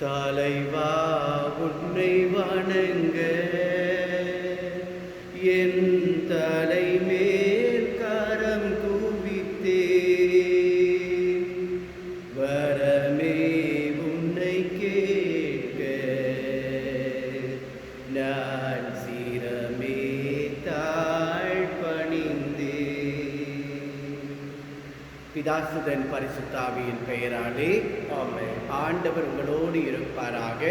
தலைவா உன்னை வணங்க என் தலைமேல் கரம் குவித்தே வரமே உன்னை கேட்க நான் சிரமே தாழ்பணிந்தே. பிதாசுதன் பரிசுத்தாவியின் பெயராலே ஆமென். ஆண்டவர் உங்களோடு இருப்பாராக.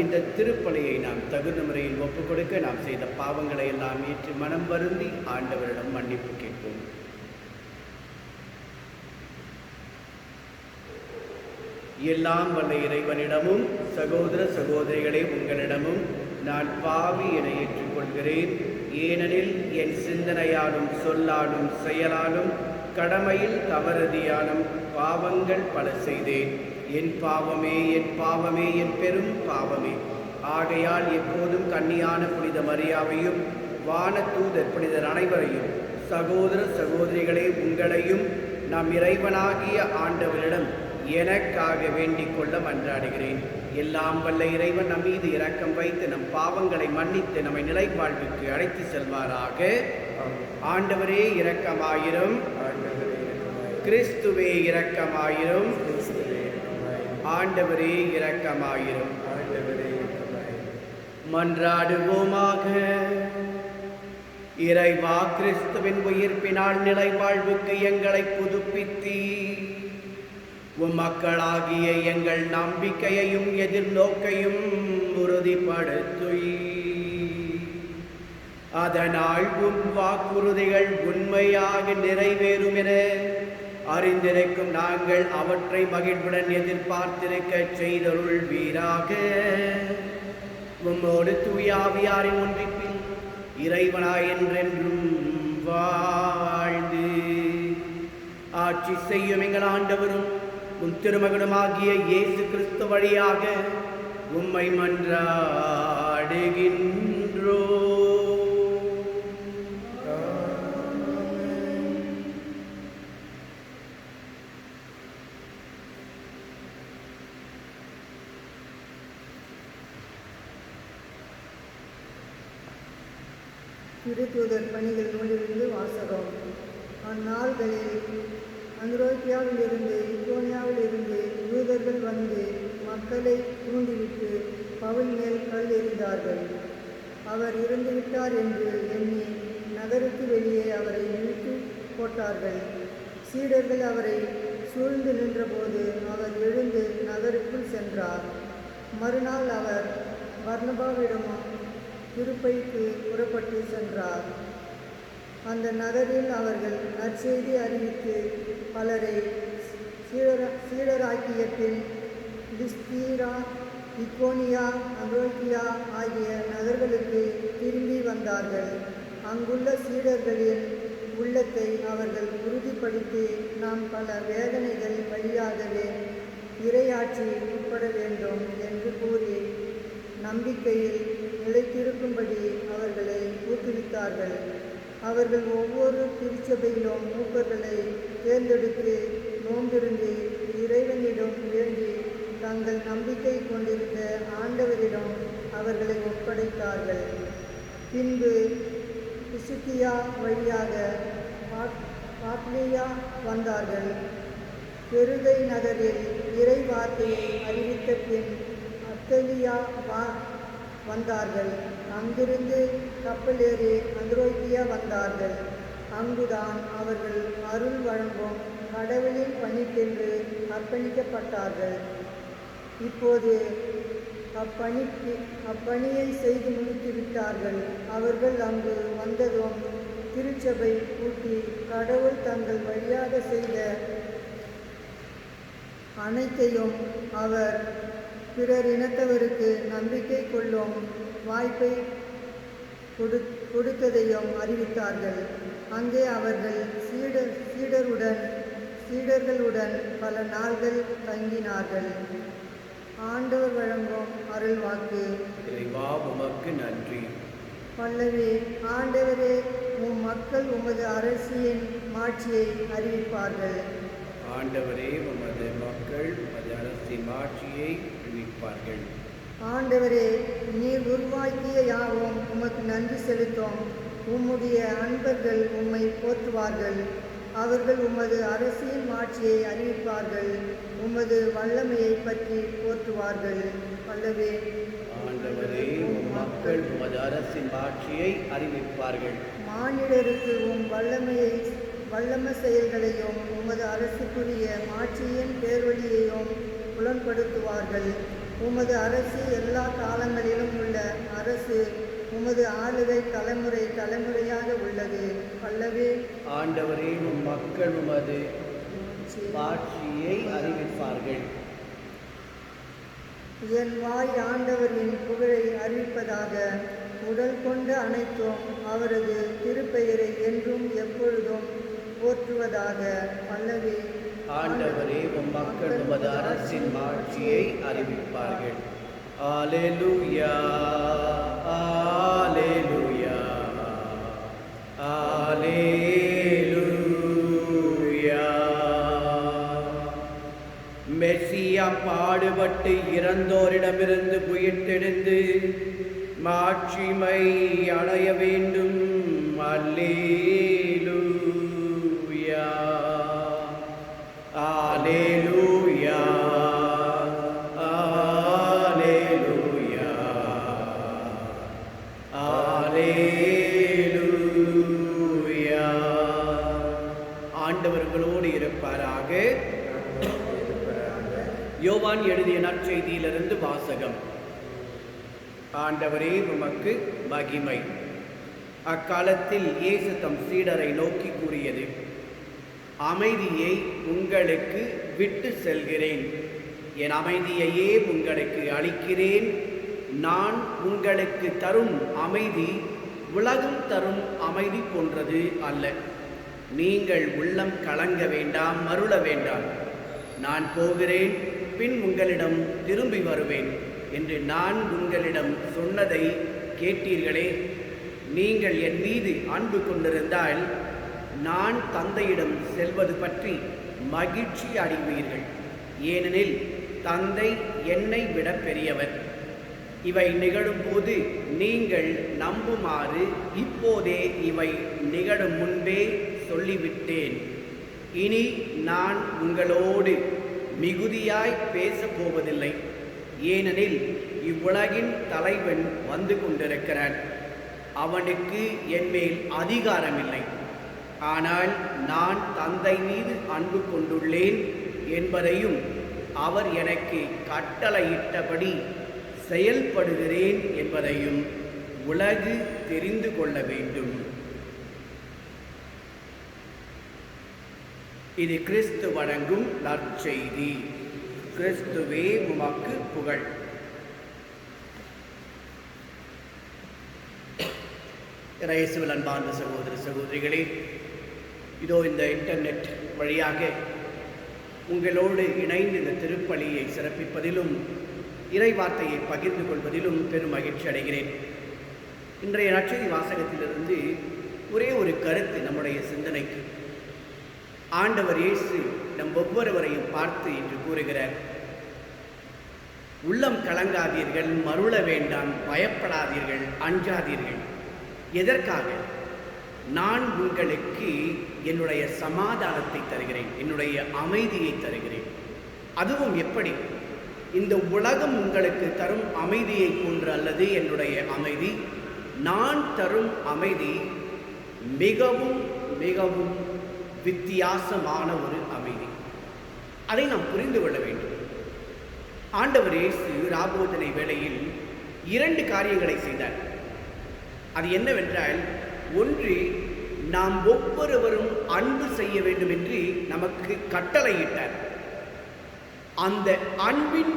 இந்த திருப்பலியை நாம் தகுந்த முறையில் ஒப்புக் கொடுக்க நாம் செய்த பாவங்களை எல்லாம் ஏற்று மனம் வருந்தி ஆண்டவரிடம் மன்னிப்பு கேட்போம். எல்லாம் வல்ல இறைவனிடமும் சகோதர சகோதரிகளே உங்களிடமும் நான் பாவி என ஏற்றுக்கொள்கிறேன். ஏனெனில் என் சிந்தனையாலும் சொல்லாலும் செயலாலும் கடமையில் தவறுதியாலும் பாவங்கள் பல செய்தேன். என் பாவமே என் பாவமே என் பெரும் பாவமே. ஆகையால் எப்போதும் கன்னியான புனித மரியாவையும் வானதூதர் புனிதர் அனைவரையும் சகோதர சகோதரிகளே உங்களையும் நம் இறைவனாகிய ஆண்டவரிடம் எனக்காக வேண்டிக் கொள்ள மன்றாடுகிறேன். எல்லாம் வல்ல இறைவன் நம் மீது இரக்கம் வைத்து நம் பாவங்களை மன்னித்து நம்மை நிலை வாழ்வுக்கு அழைத்து செல்வாராக. ஆண்டவரே இரக்கமாயிரும். கிறிஸ்துவே இரக்கமாயிரும். ஆண்டவரே இரக்கமாயிரும். மன்றாடுவோமாக. இறைவா, கிறிஸ்துவின் உயிர்ப்பினால் நிலை வாழ்வுக்கு எங்களை புதுப்பித்தி உம் மக்களாகிய எங்கள் நம்பிக்கையையும் எதிர்நோக்கையும் உறுதிப்படுத்தி அதனால் உம் வாக்குறுதிகள் உண்மையாக நிறைவேறும் என அறிந்திருக்கும் நாங்கள் அவற்றை மகிழ்வுடன் எதிர்பார்த்திருக்க செய்தருள்வீராக. உம்மோடு தூயாவியாரின் ஒன்றிப்பில் இறைவனாய் என்றென்றும் வாழ்ந்து ஆட்சி செய்யும் எங்கள் ஆண்டவரும் உம் திருமகனுமாகிய இயேசு கிறிஸ்து வழியாக உம்மை மன்றாடுகின்றோ. திருத்தூதர் பணிகள் நூலிலிருந்து வாசகம். அந்நாள்களில் அந்தியோக்கியாவிலிருந்து இக்கோனியாவிலிருந்து யூதர்கள் வந்து மக்களை தூண்டிவிட்டு பவுல் மேல் கல் எறிந்தார்கள். அவர் இறந்துவிட்டார் என்று எண்ணி நகருக்கு வெளியே அவரை இழுத்து போட்டார்கள். சீடர்கள் அவரை சூழ்ந்து நின்றபோது அவர் எழுந்து நகருக்குள் சென்றார். மறுநாள் அவர் பர்னபாவிடமும் திருப்பைக்கு புறப்பட்டு சென்றார். அந்த நகரில் அவர்கள் நற்செய்தி அறிவித்து பலரை சீடராக்கிய பின் லிஸ்தீரா, இக்கோனியா, அந்தியோக்கியா ஆகிய நகர்களுக்கு திரும்பி வந்தார்கள். அங்குள்ள சீடர்களின் உள்ளத்தை அவர்கள் உறுதிப்படுத்தி நாம் பல வேதனைகள் வழியாகவே இறையாட்சி உட்பட வேண்டும் என்று கூறி நம்பிக்கையில் நிலைத்திருக்கும்படி அவர்களை ஊக்குவித்தார்கள். அவர்கள் ஒவ்வொரு திருச்சபையிலும் மூப்பர்களை தேர்ந்தெடுத்து நோம்பிருந்து இறைவனிடம் வேண்டி தங்கள் நம்பிக்கை கொண்டிருந்த ஆண்டவரிடம் அவர்களை ஒப்படைத்தார்கள். பின்பு பிசித்தியா வழியாக பாப்லியா வந்தார்கள். பெருகை நகரில் இறை வார்த்தையை அறிவித்த பின் அத்தலியா வந்தார்கள். அங்கிருந்து கப்பலேறி அந்தியோக்கியா வந்தார்கள். அங்குதான் அவர்கள் அருள் வழங்கும் கடவுளின் பணிக்கென்று அர்ப்பணிக்கப்பட்டார்கள். இப்போது அப்பணியை செய்து முடித்துவிட்டார்கள். அவர்கள் அங்கு வந்ததும் திருச்சபை கூட்டி கடவுள் தங்கள் வழியாக செய்த அனைத்தையும் அவர் பிறர் இனத்தவருக்கு நம்பிக்கை கொள்ளும் வாய்ப்பை கொடுத்ததையும் அறிவித்தார்கள். அங்கே அவர்கள் சீடர்களுடன் பல நாள்கள் தங்கினார்கள். ஆண்டவர் வழங்கும் அருள்வாக்கு. இறைவா, உமக்கு நன்றி. பல்லவி. ஆண்டவரே, உம் மக்கள் உமது அரசியின் மாட்சியை அறிவிப்பார்கள். ஆண்டவரே, உமது மக்கள் உமது அரசின் அரசின் ஆட்சியை அறிவிப்பார்கள். ஆண்டவரே, நீர் உருவாக்கிய யாவும் உமக்கு நன்றி செலுத்தும். உம்முடைய அன்பர்கள் உம்மை போற்றுவார்கள். அவர்கள் உமது அரசியல் ஆட்சியை அறிவிப்பார்கள். உமது வல்லமையை பற்றி போற்றுவார்கள். பல்லவே. ஆண்டவரே, உம் மக்கள் உமது அரசின் ஆட்சியை அறிவிப்பார்கள். மானிடருக்கு உம் வல்லம செயல்களையும் உமது அரசுக்குரிய ஆட்சியின் பேரொழியையும் புலன்படுத்துவார்கள். உமது அரசு எல்லா காலங்களிலும் உள்ள அரசு. உமது ஆளுகை தலைமுறை தலைமுறையாக உள்ளது. பல்லவே. ஆண்டவரே, உம் மக்கள் உமது ஆட்சியை அறிவிப்பார்கள். என் வாய் ஆண்டவரின் புகழை அறிவிப்பதாக. உடல் கொண்ட அனைத்தும் அவரது திருப்பெயரை என்றும் எப்பொழுதும் போற்றுவதாக. பல்லவே. ஆண்டவரே, உம் மக்கள் உமது அரசின் ஆட்சியை அறிவிப்பார்கள். அல்லேலூயா, அல்லேலூயா, அல்லேலூயா. மெசியா பாடுபட்டு இறந்தோரிடமிருந்து உயிர்த்தெழுந்து மாட்சிமை அடைய வேண்டும். அல்லேலூயா, அல்லேலூயா, அல்லேலூயா, அல்லேலூயா. ஆண்டவர்களோடு இருப்பாராக. யோவான் எழுதிய நற்செய்தியிலிருந்து வாசகம். ஆண்டவரே, உமக்கு மகிமை. அக்காலத்தில் இயேசு தம் சீடரை நோக்கி கூறியது, அமைதியை உங்களுக்கு விட்டு செல்கிறேன், என் அமைதியையே உங்களுக்கு அளிக்கிறேன். நான் உங்களுக்கு தரும் அமைதி உலகம் தரும் அமைதி போன்றது அல்ல. நீங்கள் உள்ளம் கலங்க வேண்டாம், மருள வேண்டாம். நான் போகிறேன், பின் உங்களிடம் திரும்பி வருவேன் என்று நான் உங்களிடம் சொன்னதை கேட்டீர்களே. நீங்கள் என் மீது அன்பு கொண்டிருந்தால் நான் தந்தையிடம் செல்வது பற்றி மகிழ்ச்சி அடைவீர்கள். ஏனெனில் தந்தை என்னை விட பெரியவர். இவை நிகழும்போது நீங்கள் நம்புமாறு இப்போதே இவை நிகழும் முன்பே சொல்லிவிட்டேன். இனி நான் உங்களோடு மிகுதியாய் பேசப் போவதில்லை. ஏனெனில் இவ்வுலகின் தலைவன் வந்து கொண்டிருக்கிறான். அவனுக்கு என்மேல் அதிகாரமில்லை. ஆனால் நான் தந்தை மீது அன்பு கொண்டுள்ளேன் என்பதையும் அவர் எனக்கு கட்டளையிட்டபடி செயல்படுகிறேன் என்பதையும் உலகு தெரிந்து கொள்ள வேண்டும். இது கிறிஸ்து வழங்கும் நற்செய்தி. கிறிஸ்துவே உமக்கு புகழ். இயேசுவில் அன்பார்ந்த சகோதர சகோதரிகளே, இதோ இந்த இன்டர்நெட் வழியாக உங்களோடு இணைந்து இந்த திருப்பலியை சிறப்பிப்பதிலும் இறைவார்த்தையை பகிர்ந்து கொள்வதிலும் பெரும் மகிழ்ச்சி அடைகிறேன். இன்றைய நற்செய்தி வாசகத்திலிருந்து ஒரே ஒரு கருத்து நம்முடைய சிந்தனைக்கு. ஆண்டவர் இயேசு நம் ஒவ்வொருவரையும் பார்த்து என்று கூறுகிறார், உள்ளம் கலங்காதீர்கள், மருள வேண்டாம், பயப்படாதீர்கள், அஞ்சாதீர்கள். எதற்காக? நான் உங்களுக்கு என்னுடைய சமாதானத்தை தருகிறேன், என்னுடைய அமைதியை தருகிறேன். அதுவும் எப்படி? இந்த உலகம் உங்களுக்கு தரும் அமைதியை போன்று அல்லது என்னுடைய அமைதி. நான் தரும் அமைதி மிகவும் மிகவும் வித்தியாசமான ஒரு அமைதி. அதை நாம் புரிந்து கொள்ள வேண்டும். ஆண்டவர் இயேசு ராபோதனை வேளையில் 2 காரியங்களை செய்தார். அது என்னவென்றால், ஒன்று, நாம் ஒவ்வொருவரும் அன்பு செய்ய வேண்டும் என்று நமக்கு கட்டளையிட்டார். அந்த அன்பின்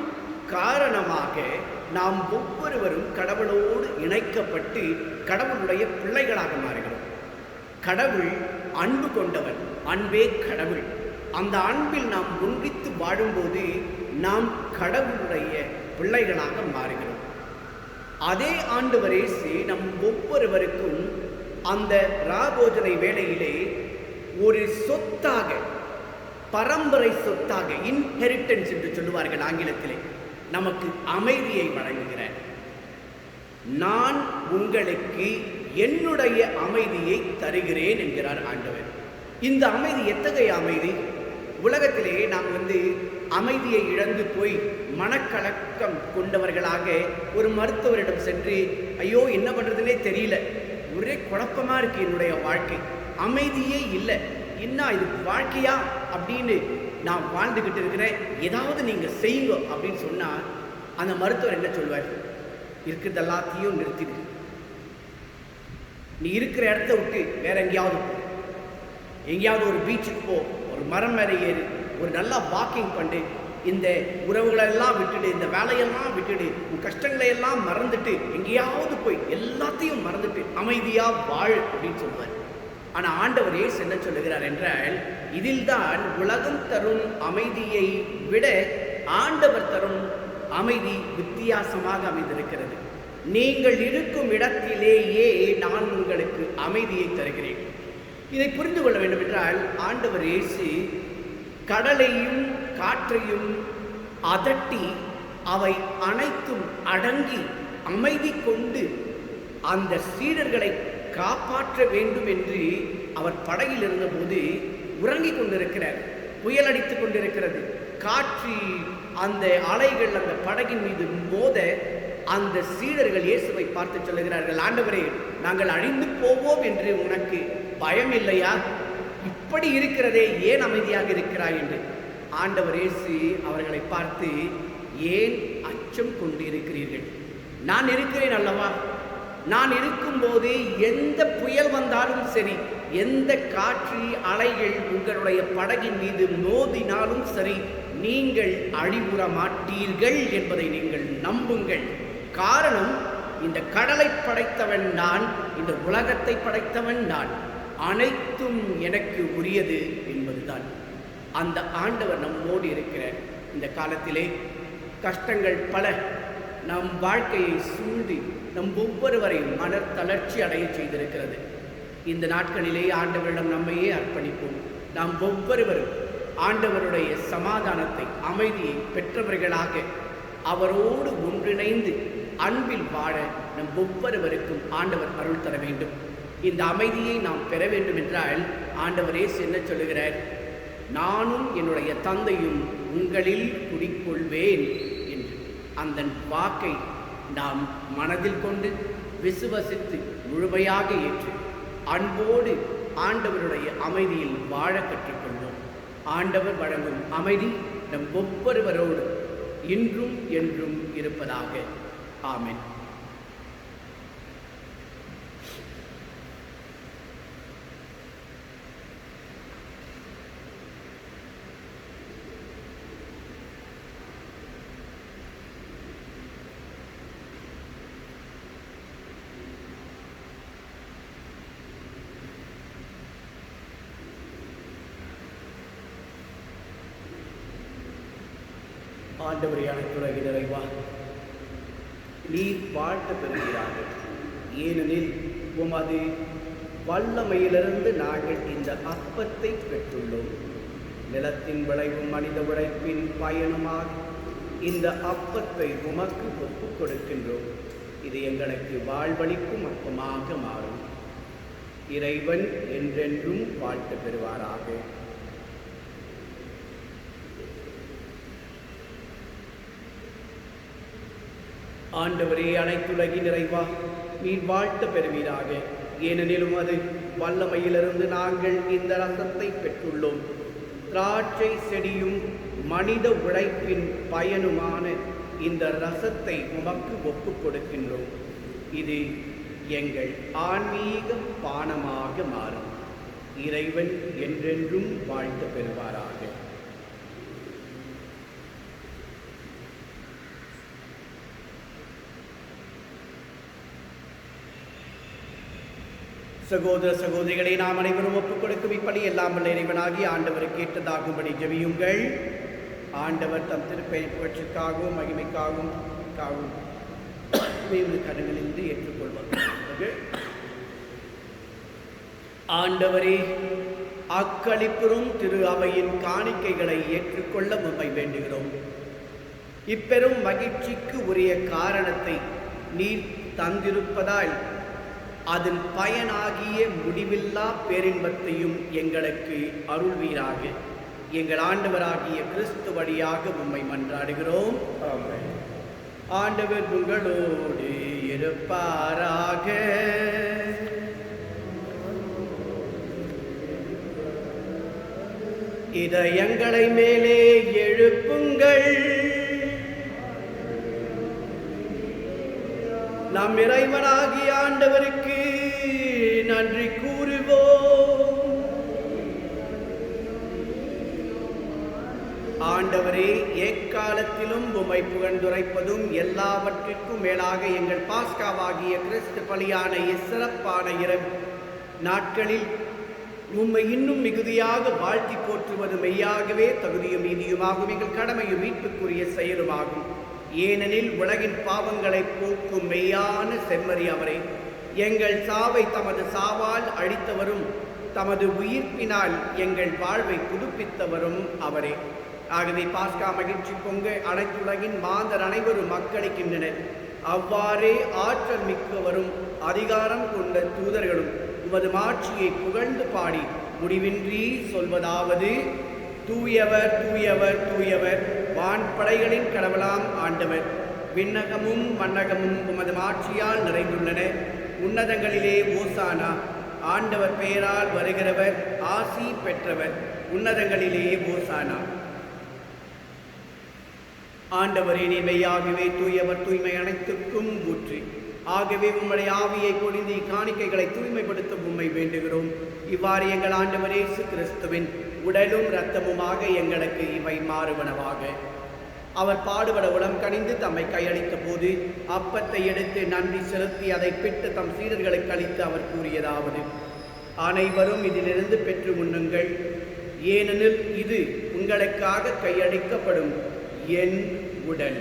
காரணமாக நாம் ஒவ்வொருவரும் கடவுளோடு இணைக்கப்பட்டு கடவுளுடைய பிள்ளைகளாக மாறுகிறோம். கடவுள் அன்பு கொண்டவர், அன்பே கடவுள். அந்த அன்பில் நாம் ஒன்றித்து வாழும்போது நாம் கடவுளுடைய பிள்ளைகளாக மாறுகிறோம். அதே ஆண்டவர் இயேசு நம் ஒவ்வொருவருக்கும் அந்த ராபோஜனை வேளையிலே ஒரு சொத்தாக பரம்பரை சொத்தாக இன்ஹெரிட்டன்ஸ் என்று சொல்லுவார்கள் ஆங்கிலத்திலே நமக்கு அமைதியை வழங்குகிறார். நான் உங்களுக்கு என்னுடைய அமைதியை தருகிறேன் என்கிறார் ஆண்டவர். இந்த அமைதி எத்தகைய அமைதி? உலகத்திலே நாம் அமைதியை இழந்து போய் மனக்கலக்கம் கொண்டவர்களாக ஒரு மருத்துவரிடம் சென்று, ஐயோ என்ன பண்ணுறதுனே தெரியல, ஒரே குழப்பமாக இருக்குது என்னுடைய வாழ்க்கை, அமைதியே இல்லை, என்ன இது வாழ்க்கையா அப்படின்னு நான் வாழ்ந்துக்கிட்டு இருக்கிறேன், ஏதாவது நீங்கள் செய்யுங்க அப்படின்னு சொன்னால் அந்த மருத்துவர் என்ன சொல்வார்? இருக்கிறது எல்லாத்தையும் நிறுத்திடு, நீ இருக்கிற இடத்த விட்டு வேற எங்கேயாவது போ, எங்கேயாவது ஒரு பீச்சுக்கு போ, ஒரு மரம் மேலே ஏறு, ஒரு நல்லா வாக்கிங் பண்ணு, இந்த உறவுகளெல்லாம் விட்டுடு, இந்த வேலையெல்லாம் விட்டுடு, உன் கஷ்டங்களை எல்லாம் மறந்துட்டு எங்கேயாவது போய் எல்லாத்தையும் மறந்துட்டு அமைதியாக வாழ் அப்படின்னு சொல்லுவார். ஆனால் ஆண்டவர் இயேசு என்ன சொல்லுகிறார் என்றால், இதில்தான் உலகம் தரும் அமைதியை விட ஆண்டவர் தரும் அமைதி வித்தியாசமாக அமைந்திருக்கிறது. நீங்கள் இருக்கும் இடத்திலேயே நான் உங்களுக்கு அமைதியை தருகிறேன். இதை புரிந்து கொள்ள வேண்டும் என்றால், ஆண்டவர் இயேசு கடலையும் காற்றையும் அதட்டி அவை அனைத்தும் அடங்கி அமைதி கொண்டு அந்த சீடர்களை காப்பாற்ற வேண்டும் என்று அவர் படகில் இருந்தபோது உறங்கிக் கொண்டிருக்கிறார். புயல் அடித்துக் கொண்டிருக்கிறது, காற்று அந்த அலைகள் அந்த படகின் மீது மோத அந்த சீடர்கள் இயேசுவை பார்த்து சொல்லுகிறார்கள், ஆண்டவரே நாங்கள் அழிந்து போவோம் என்று உனக்கு பயம் இல்லையா? இப்படி இருக்கிறதே, ஏன் அமைதியாக இருக்கிறாய் என்று. ஆண்டவர் இயேசு அவர்களை பார்த்து, ஏன் அச்சம் கொண்டிருக்கிறீர்கள்? நான் இருக்கிறேன் அல்லவா? நான் இருக்கும்போது எந்த புயல் வந்தாலும் சரி, எந்த காற்று அலைகள் உங்களுடைய படகின் மீது மோதினாலும் சரி, நீங்கள் அழிவுற மாட்டீர்கள் என்பதை நீங்கள் நம்புங்கள். காரணம், இந்த கடலை படைத்தவன் நான், இந்த உலகத்தை படைத்தவன் நான், அனைத்தும் எனக்கு உரியது என்பதுதான். அந்த ஆண்டவர் நம்மோடு இருக்கிறார். இந்த காலத்திலே கஷ்டங்கள் பல நம் வாழ்க்கையை சூழ்ந்து நம் ஒவ்வொருவரையும் மன தளர்ச்சி அடைய செய்திருக்கிறது. இந்த நாட்களிலே ஆண்டவரிடம் நம்மையே அர்ப்பணிப்போம். நாம் ஒவ்வொருவரும் ஆண்டவருடைய சமாதானத்தை, அமைதியை பெற்றவர்களாக அவரோடு ஒன்றிணைந்து அன்பில் வாழ நம் ஒவ்வொருவருக்கும் ஆண்டவர் அருள் தர வேண்டும். இந்த அமைதியை நாம் பெற வேண்டும் என்றால் ஆண்டவர் இயேசு என்ன சொல்லுகிறார்? நானும் என்னுடைய தந்தையும் உங்களில் குடிக்கொள்வேன் என்று. அந்த வாக்கை நாம் மனதில் கொண்டு விசுவசித்து முழுமையாக ஏற்று அன்போடு ஆண்டவருடைய அமைதியில் வாழ கற்றுக்கொள்வோம். ஆண்டவர் வழங்கும் அமைதி நம் ஒவ்வொருவரோடு இன்றும் என்றும் இருப்பதாக. ஆமென். ஆண்டவரே, அனைத்துலகின் நிறைவா, நீர் வாழ்த்து பெறுகிறார்கள். ஏனெனில் உமது வல்லமையிலிருந்து நாங்கள் இந்த அப்பத்தை பெற்றுள்ளோம். நிலத்தின் விளைவும் மனித உழைப்பின் பயனுமாக இந்த அப்பத்தை உமக்கு ஒப்புக் கொடுக்கின்றோம். இது எங்களுக்கு வாழ்வளிக்கும் அப்பமாக மாறும். இறைவன் என்றென்றும் வாழ்த்து பெறுவாராக. ஆண்டவரே, அனைத்துலகின் நிறைவா, நீர் வாழ்த்து பெறுவீராக. ஏனெனில் உமது வல்லமையிலிருந்து நாங்கள் இந்த ரசத்தை பெற்றுள்ளோம். திராட்சை செடியும் மனித உழைப்பின் பயனுமான இந்த ரசத்தை உமக்கு ஒப்புக் கொடுக்கின்றோம். இது எங்கள் ஆன்மீக பானமாக மாறும். இறைவன் என்றென்றும் வாழ்த்து பெறுவாராக. சகோதர சகோதரிகளை நாம் அனைவரும் ஒப்புக் கொடுக்கும் இப்படி எல்லாம் வல்ல இறைவனாகி ஆண்டவருக்கு ஏற்றதாகும்படி ஜெபியுங்கள். ஆண்டவர் தம் திருப்பெயர் புகழ்ச்சிக்காகவும் மகிமைக்காகவும் கரங்களிலிருந்து ஏற்றுக்கொள்வார். ஆண்டவரே, அக்களிப்புறும் திரு அவையின் காணிக்கைகளை ஏற்றுக்கொள்ள உம்மை வேண்டுகிறோம். இப்பெரும் மகிழ்ச்சிக்கு உரிய காரணத்தை நீர் தந்திருப்பதால் அதன் பயனாகிய முடிவில்லா பேரின்பத்தையும் எங்களுக்கு அருள்வீராக. எங்கள் ஆண்டவராகிய கிறிஸ்து வழியாக உம்மை மன்றாடுகிறோம். ஆமென். ஆண்டவர் உங்களோடு இருப்பாராக. இதயங்களை மேலே எழுப்புங்கள். நம் இறைவனாகிய ஆண்டவருக்கு நன்றி கூறுவோம். ஆண்டவரே, எக்காலத்திலும் உம்மை புகழ்ந்துரைப்பதும் எல்லாவற்றிற்கும் மேலாக எங்கள் பாஸ்காவாகிய கிறிஸ்து பலியான இச்சிறப்பான இரவு நாட்களில் உம்மை இன்னும் மிகுதியாக வாழ்த்தி போற்றுவது மெய்யாகவே தகுதியும் நீதியுமாகும், எங்கள் கடமையும் மீட்புக்குரிய செயலுமாகும். ஏனெனில் உலகின் பாவங்களை போக்கும் மெய்யான செம்மறி அவரே, எங்கள் சாவை தமது சாவால் அழித்தவரும் தமது உயிர்ப்பினால் எங்கள் வாழ்வை புதுப்பித்தவரும் அவரே. ஆகவே பாஸ்கா மகிழ்ச்சி பொங்க அனைத்துலகின் மாந்தர் அனைவரும் மக்களிக்கின்றனர். அவ்வாறே ஆற்றல் மிக்கவரும் அதிகாரம் கொண்ட தூதர்களும் உமது மாட்சியை புகழ்ந்து பாடி முடிவின்றி சொல்வதாவது: தூயவர் தூயவர் தூயவர், வான்படைகளின் கடவுளாம் ஆண்டவர். விண்ணகமும் மண்ணகமும் உமது மாட்சியால் நிறைந்துள்ளன. உன்னதங்களிலே ஓசானா. ஆண்டவர் பெயரால் வருகிறவர் ஆசி பெற்றவர். உன்னதங்களிலே ஓசானா. ஆண்டவரே, நீ மெய்யாகவே தூயவர், தூய்மை அனைத்துக்கும் ஊற்றி. ஆகவே உம்முடைய ஆவியை பொழிந்து காணிக்கைகளை தூய்மைப்படுத்த உம்மை வேண்டுகிறோம். இவ்வாறு எங்கள் ஆண்டவர் இயேசு கிறிஸ்துவின் உடலும் இரத்தமுமாக எங்களுக்கு இவை மாறுவனவாக. அவர் பாடுபட உளம் கனிந்து தம்மை கையளித்த போது அப்பத்தை எடுத்து நன்றி செலுத்தி அதை பிட்டு தம் சீடர்களுக்கு அளித்து அவர் கூறியதாவது: அனைவரும் இதிலிருந்து பெற்று உண்ணுங்கள், ஏனெனில் இது உங்களுக்காக கையளிக்கப்படும் என் உடல்.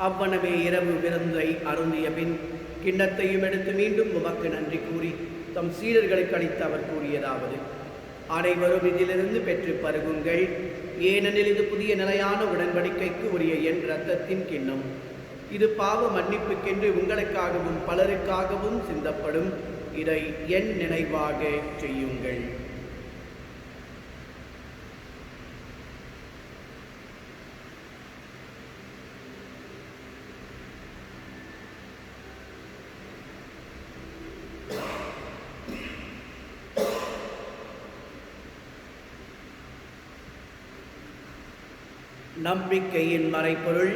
அவ்வனமே இரவு விருந்தை அருந்திய பின் கிண்ணத்தையும் எடுத்து மீண்டும் உமக்கு நன்றி கூறி தம் சீடர்களுக்கு அளித்து அவர் கூறியதாவது: அனைவரும் இதிலிருந்து பெற்று பருகுங்கள், ஏனெனில் இது புதிய நிலையான உடன்படிக்கைக்கு உரிய என் இரத்தத்தின் கிண்ணம். இது பாவ மன்னிப்புக்கென்று உங்களுக்காகவும் பலருக்காகவும் சிந்தப்படும். இதை என் நினைவாக செய்யுங்கள். நம்பிக்கையின் மறைபொருள்.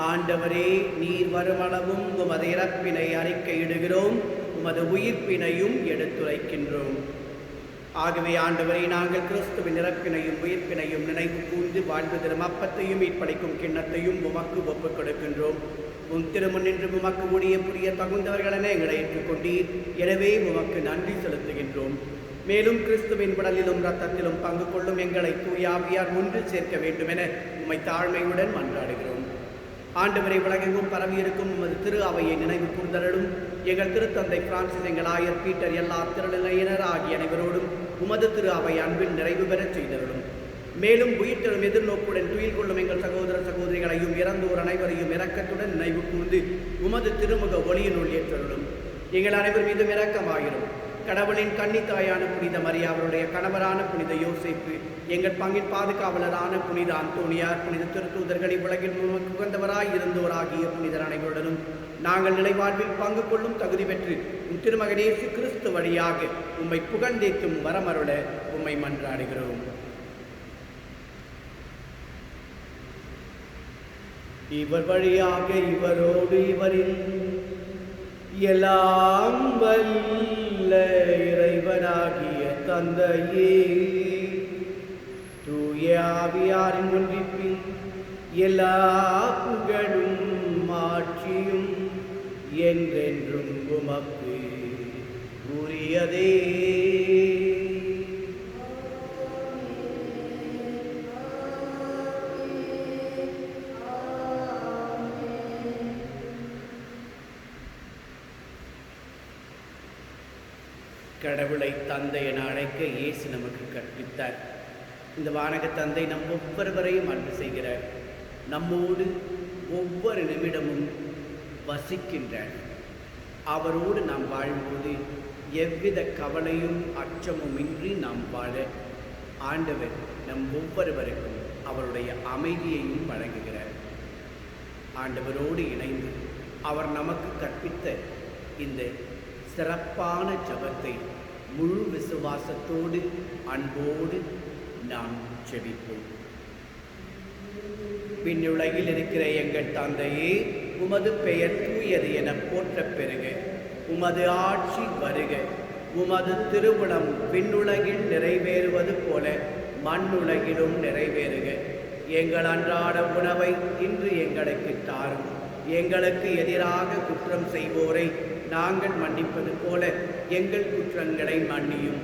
ஆண்டவரே, நீர் வருமளவும் உமது இறப்பினை அறிக்கையிடுகிறோம், உமது உயிர்ப்பினையும் எடுத்துரைக்கின்றோம். ஆகவே ஆண்டவரே, நாங்கள் கிறிஸ்துவின் இறப்பினையும் உயிர்ப்பினையும் நினைவு கூர்ந்து வாழ்வு தரும் அப்பத்தையும் மீட்பளிக்கும் கிண்ணத்தையும் உமக்கு ஒப்புக் கொடுக்கின்றோம். உன் திருமுன் நின்று உமக்கு ஊழிய புரிய தகுந்தவர்களென எங்களை ஏற்றுக்கொண்டீர். எனவே உமக்கு நன்றி செலுத்துகின்றோம். மேலும் கிறிஸ்துவின் உடலிலும் இரத்தத்திலும் பங்கு கொள்ளும் எங்களை தூய ஆவியார் ஒன்று சேர்க்க வேண்டும் என உம்மை தாழ்மையுடன் மன்றாடுகிறோம். ஆண்டவரை, உலகெங்கும் பரவியிருக்கும் உமது திரு அவையை நினைவு கூர்ந்தருளும். எங்கள் திருத்தந்தை பிரான்சிஸ், எங்கள் ஆயர் பீட்டர், எல்லா திருநிலையினர் ஆகிய அனைவரோடும் உமது திரு அவை அன்பில் நிறைவு பெறச் செய்தருளும். மேலும் உயிர்த்தெழும் எதிர்நோக்குடன் துயில் கொள்ளும் எங்கள் சகோதர சகோதரிகளையும் இறந்தோர் அனைவரையும் இரக்கத்துடன் நினைவு கூர்ந்து உமது திருமுக ஒளியினுள் ஏற்றருளும். எங்கள் அனைவர் மீதும் இரக்கமாயிரும். கடவுளின் கன்னித்தாயான புனித மரியா, அவருடைய கணவரான புனித யோசேப்பு, எங்கள் பங்கின் பாதுகாவலரான புனித அந்தோனியார், புனித திருத்தூதர்களை உலகில் உகந்தவராய் இருந்தோராகிய புனிதர் அனைவருடனும் நாங்கள் நிலைவாழ்வில் பங்கு கொள்ளும் தகுதி பெற்று உம் திருமகன் இயேசு கிறிஸ்து வழியாக உம்மை புகழ்ந்தேத்தும் வரமருள உம்மை மன்றாடுகிறோம். இவர் வழியாக இவரோடு இவரில் எல்லாம் வல்ல இறைவனாகிய தந்தையே, தூய ஆவியாரின் ஒன்றிப்பில் எல்லா புகழும் ஆட்சியும் என்றென்றும் உமக்கு உரியதே. கடவுளை தந்தை என அழைக்க இயேசு நமக்கு கற்பித்தார். இந்த வானக தந்தை நம் ஒவ்வொருவரையும் அன்பு செய்கிறார். நம்மோடு ஒவ்வொரு நிமிடமும் வசிக்கின்றார். அவரோடு நாம் வாழும்போது எவ்வித கவலையும் அச்சமும் இன்றி நாம் வாழ ஆண்டவர் நம் ஒவ்வொருவருக்கும் அவருடைய அமைதியையும் வழங்குகிறார். ஆண்டவரோடு இணைந்து அவர் நமக்கு கற்பித்த இந்த சிறப்பான ஜெபத்தை முழு விசுவாசத்தோடு அன்போடு நாம் ஜெபிப்போம். விண்ணுலகில் இருக்கிற எங்கள் தந்தையே, உமது பெயர் தூயது என போற்றப் பெறுக. உமது ஆட்சி வருக. உமது திருவுளம் விண்ணுலகில் நிறைவேறுவது போல மண்ணுலகிலும் நிறைவேறுக. எங்கள் அன்றாட உணவை இன்று எங்களுக்கு தாரும். எங்களுக்கு எதிராக குற்றம் செய்வோரை நாங்கள் மன்னிப்பது போல எங்கள் குற்றங்களை மன்னியும்.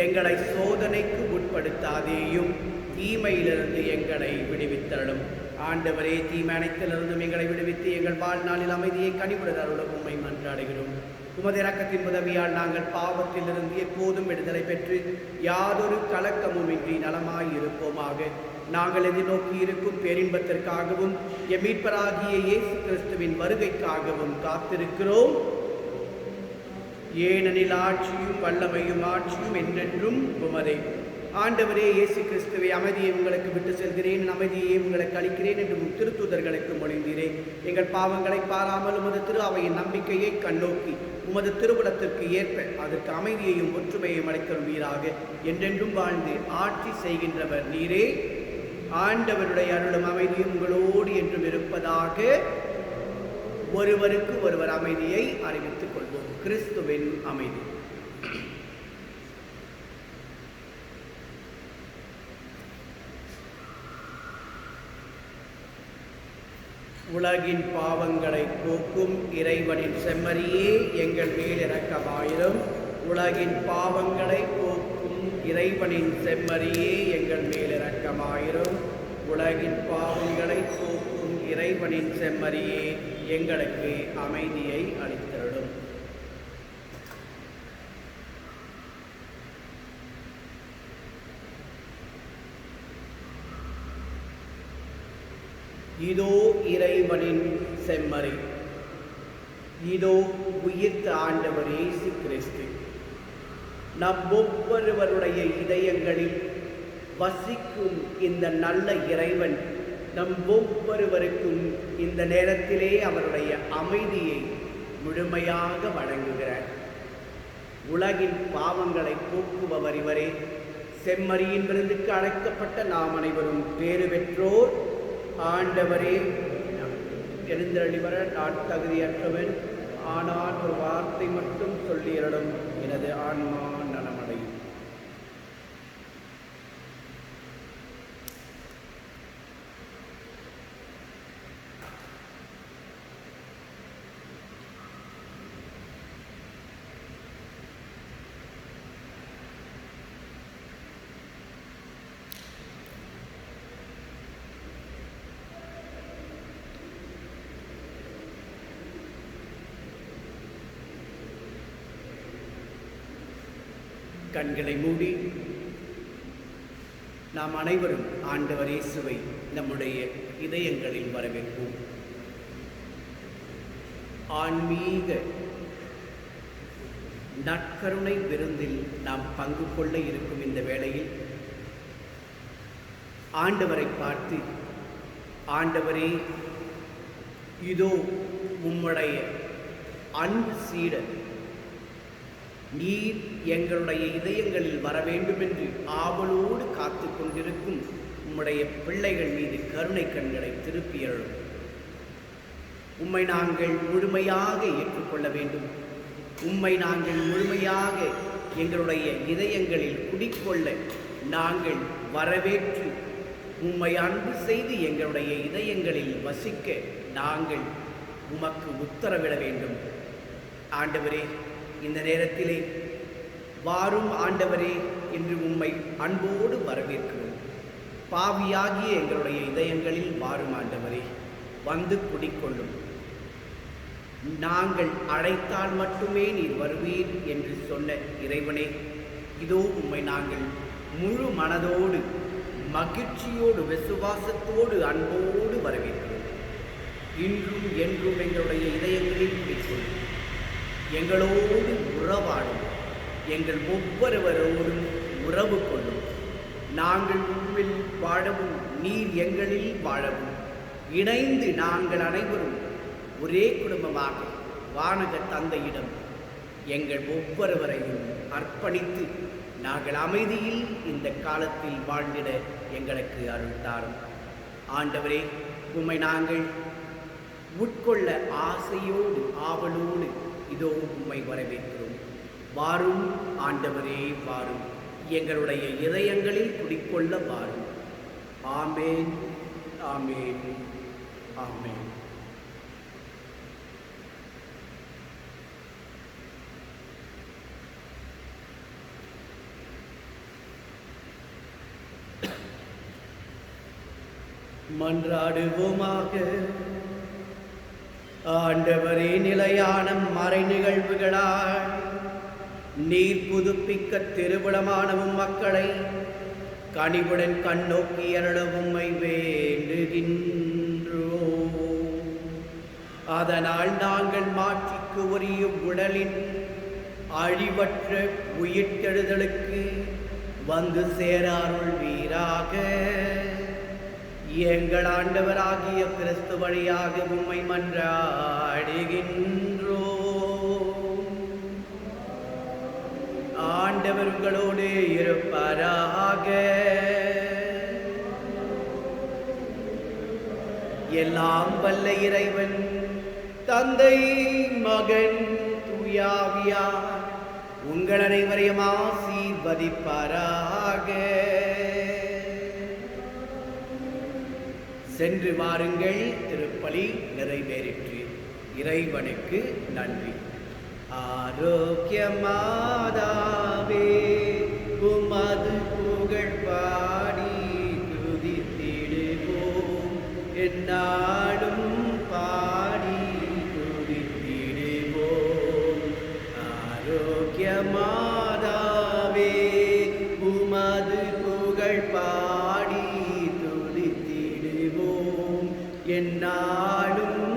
எங்களை சோதனைக்கு உட்படுத்தாதேயும், தீமையிலிருந்து எங்களை விடுவித்தருளும். ஆண்டவரே, தீமை அனைத்திலிருந்தும் எங்களை விடுவித்து எங்கள் வாழ்நாளில் அமைதியை கனிவுடன் உம்மை மன்றாடுகிறோம். உமது இரக்கத்தின் உதவியால் நாங்கள் பாவத்திலிருந்து எப்போதும் விடுதலை பெற்று யாதொரு கலக்கமும் இன்றி நலமாயிருப்போமாக. நாங்கள் எதிர்நோக்கி இருக்கும் பேரின்பத்திற்காகவும் எம் மீட்பராகிய இயேசு கிறிஸ்துவின் வருகைக்காகவும் காத்திருக்கிறோம். ஏனெனில் ஆட்சியும் வல்லமையும் ஆட்சியும் என்றென்றும் உமதே. ஆண்டவரே இயேசு கிறிஸ்துவை, அமைதியை உங்களுக்கு விட்டு செல்கிறேன், அமைதியை உங்களுக்கு அளிக்கிறேன் என்று திருத்தூதர்களுக்கு மொழிந்தீரேன். எங்கள் பாவங்களை பாராமல் உமது திரு அவையின் நம்பிக்கையை கண்ணோக்கி உமது திருவுளத்திற்கு ஏற்ப அதற்கு அமைதியையும் ஒற்றுமையையும் அளித்தருள்வீராக. என்றென்றும் வாழ்ந்து ஆட்சி செய்கின்றவர் நீரே. ஆண்டவருடைய அருளும் அமைதியும் உங்களோடு என்றும் இருப்பதாக. ஒருவருக்கு ஒருவர் அமைதியை அறிவித்துக் கொள்வோம். கிறிஸ்துவின் அமைதி. உலகின் பாவங்களை போக்கும் இறைவனின் செம்மறியே, எங்கள் மேல் இரக்கமாயிரும். உலகின் பாவங்களை போக்கும் இறைவனின் செம்மறியே, எங்கள் மேல் இரக்கமாயிரும். உலகின் பாவங்களை போக்கும் இறைவனின் செம்மறியே, எங்களுக்கு அமைதியை அளித்தருளும். இதோ இறைவனின் செம்மறி, இதோ உயிர்த்த ஆண்டவர் இயேசு கிறிஸ்து. நம் ஒவ்வொருவருடைய இதயங்களில் வசிக்கும் இந்த நல்ல இறைவன் நம் ஒவ்வொருவருக்கும் இந்த நேரத்திலே அவருடைய அமைதியை முழுமையாக வழங்குகிறார். உலகின் பாவங்களை போக்குபவர் இவரே. செம்மறியின் விருந்துக்கு அழைக்கப்பட்ட நாம் அனைவரும் பேறு பெற்றோர். ஆண்டவரே, எழுந்தருளி வர நான் தகுதியற்றவன், ஆனால் ஒரு வார்த்தை மட்டும் சொல்லியருளும், எனது ஆன்மா நலமடையும். கண்களை மூடி நாம் அனைவரும் ஆண்டவர் இயேசுவை நம்முடைய இதயங்களில் வரவேற்போம். ஆன்மீக நற்கருணை விருந்தில் நாம் பங்கு கொள்ள இருக்கும் இந்த வேளையில் ஆண்டவரை பார்த்து, ஆண்டவரே, இதோ உம்முடைய அன்பு சீடர், நீர் எங்களுடைய இதயங்களில் வர வேண்டும் என்று ஆவலோடு காத்து கொண்டிருக்கும் உம்முடைய பிள்ளைகள் மீது கருணை கண்களை திருப்பியருளும். உம்மை நாங்கள் முழுமையாக ஏற்றுக்கொள்ள வேண்டும். உம்மை நாங்கள் முழுமையாக எங்களுடைய இதயங்களில் குடிக்கொள்ள நாங்கள் வரவேற்று உம்மை அன்பு செய்து எங்களுடைய இதயங்களில் வசிக்க நாங்கள் உமக்கு உத்தரவிட வேண்டும். ஆண்டவரே, இந்த நேரத்திலே வாரும் ஆண்டவரே என்று உம்மை அன்போடு வரவேற்கிறோம். பாவியாகிய எங்களுடைய இதயங்களில் வாரும் ஆண்டவரே, வந்து குடிக்கொள்ளும். நாங்கள் அழைத்தால் மட்டுமே நீர் வருவீர் என்று சொன்ன இறைவனே, இதோ உம்மை நாங்கள் முழு மனதோடு மகிழ்ச்சியோடு விசுவாசத்தோடு அன்போடு வரவேற்கிறோம். இன்றும் என்றும் எங்களுடைய இதயங்களில் குடிக்கொள்ளும், எங்களோடு உறவாடும், எங்கள் ஒவ்வொருவரோடும் உறவு கொள்ளும். நாங்கள் உம்மில் வாழவும் நீர் எங்களில் வாழவும் இணைந்து நாங்கள் அனைவரும் ஒரே குடும்பமாக வானக தந்தையிடம் எங்கள் ஒவ்வொருவரையும் அர்ப்பணித்து நாங்கள் அமைதியில் இந்த காலத்தில் வாழ்ந்திட எங்களுக்கு அருள் தாரும். ஆண்டவரே, உம்மை நாங்கள் உட்கொள்ள ஆசையோடு ஆவலோடு இதோ உம்மை வரவேற்கிறோம். வாரும் ஆண்டவரே, வாரும், எங்களுடைய இதயங்களில் குடிக்கொள்ள வாரும். ஆமேன், ஆமேன், ஆமேன். மன்றாடுவோமாக. ஆண்டவரே, நிலையான மறை நிகழ்வுகளால் நீர் புதுப்பிக்க திருவிழமானவும் மக்களை கனிவுடன் கண்ணோக்கி அருளவும் உம்மை வேண்டுகின்றோம். அதனால் நாங்கள் மாட்சிக்கு உரிய உடலின் அழிவற்ற உயிர்த்தெழுதலுக்கு வந்து சேர அருள்வீராக. எங்கள் ஆண்டவராகிய கிறிஸ்து வழியாக உம்மை மன்றாடுகின்றோம். ஆண்டவர் உங்களோடு இருப்பாராக. எல்லாம் வல்ல இறைவன் தந்தை, மகன், தூயாவியார் உங்கள் அனைவரையும் ஆசீர்வதிப்பாராக. சென்று வாருங்கள், திருப்பலி நிறைவேறிற்று. இறைவனுக்கு நன்றி. ஆரோக்கியமாதாவே, உமது புகழ் பாடி துதித்திடுவோம், எந்நாளும் பாடி துதித்திடுவோம். ஆரோக்கியமாதாவே, உமது புகழ் பாடி எந்நாளும்